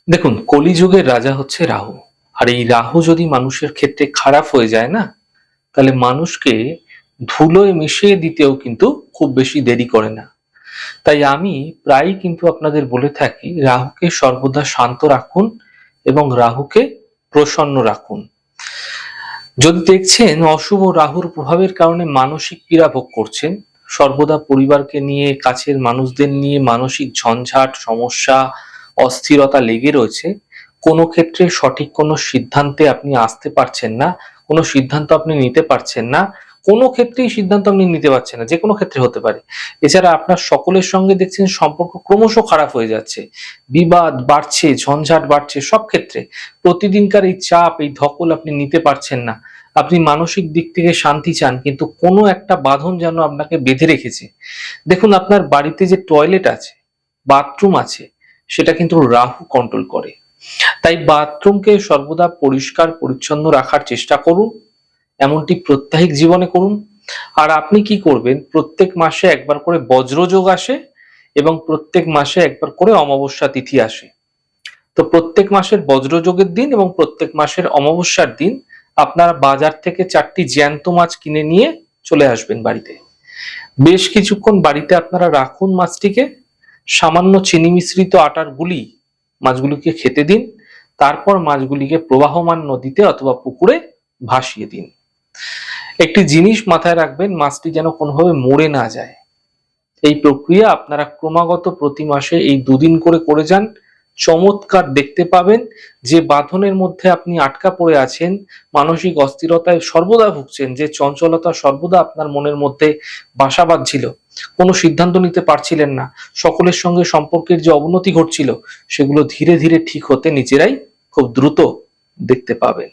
দেখুন, কলিযুগের রাজা হচ্ছে রাহু। আর এই রাহু যদি মানুষের ক্ষেত্রে খারাপ হয়ে যায় না, তাহলে মানুষকে ধুলোয় মিশিয়ে দিতেও কিন্তু খুব বেশি দেরি করে না। তাই আমি প্রায়ই কিন্তু আপনাদের বলে থাকি, রাহুকে সর্বদা শান্ত রাখুন এবং রাহুকে প্রসন্ন রাখুন। যদি দেখছেন অশুভ রাহুর প্রভাবের কারণে মানসিক পীড়া ভোগ করছেন, সর্বদা পরিবারকে নিয়ে, কাছের মানুষদের নিয়ে মানসিক ঝঞ্ঝাট, সমস্যা, অস্থিরতা লেগে রয়েছে, কোনো ক্ষেত্রে সঠিক কোনো সিদ্ধান্তে আপনি আসতে পারছেন না, কোনো সিদ্ধান্ত আপনি নিতে পারছেন না, কোনো ক্ষেত্রেই সিদ্ধান্ত আপনি নিতে পারছেন না, যে কোনো ক্ষেত্রে হতে পারে। এছাড়া আপনার সকলের সঙ্গে দেখছেন সম্পর্ক ক্রমশ খারাপ হয়ে যাচ্ছে, বিবাদ বাড়ছে, ঝঞ্ঝাট বাড়ছে, সব ক্ষেত্রে প্রতিদিনকার এই চাপ, এই ধকল আপনি নিতে পারছেন না। আপনি মানসিক দিক থেকে শান্তি চান, কিন্তু কোনো একটা বাঁধন যেন আপনাকে বেঁধে রেখেছে। দেখুন, আপনার বাড়িতে যে টয়লেট আছে, বাথরুম আছে, সেটা কিন্তু রাহু কন্ট্রোল করে। তাই বাথরুমকে সর্বদা পরিষ্কার পরিচ্ছন্ন রাখার চেষ্টা করুন। এমনটি প্রত্যাহিক জীবনে করুন। আর আপনি কি করবেন, প্রত্যেক মাসে একবার করে বজ্রযোগ আসে এবং প্রত্যেক মাসে একবার করে অমাবস্যা তিথি আসে। তো প্রত্যেক মাসের বজ্রযোগের দিন এবং প্রত্যেক মাসের অমাবস্যার দিন আপনারা বাজার থেকে 4টি জ্যান্ত মাছ কিনে নিয়ে চলে আসবেন বাড়িতে। বেশ কিছুক্ষণ বাড়িতে আপনারা রাখুন মাছটিকে। সামান্য চিনি মিশ্রিত আটার গুলি মাছগুলিকে খেতে দিন। তারপর মাছগুলিকে প্রবাহমান নদীতে অথবা পুকুরে ভাসিয়ে দিন। একটি জিনিস মাথায় রাখবেন, মাছটি যেন কোনোভাবে মরে না যায়। এই প্রক্রিয়া আপনারা ক্রমাগত প্রতি মাসে এই 2 দিন করে করে যান। চমৎকার দেখতে পাবেন। যে বাঁধনের মধ্যে আপনি আটকা পড়ে আছেন, মানসিক অস্থিরতায় সর্বদা ভুগছেন, যে চঞ্চলতা সর্বদা আপনার মনের মধ্যে বাসা বাঁধছিল, কোনো সিদ্ধান্ত নিতে পারছিলেন না, সকলের সঙ্গে সম্পর্কের যে অবনতি ঘটছিল, সেগুলো ধীরে ধীরে ঠিক হতে নিজেরাই খুব দ্রুত দেখতে পাবেন।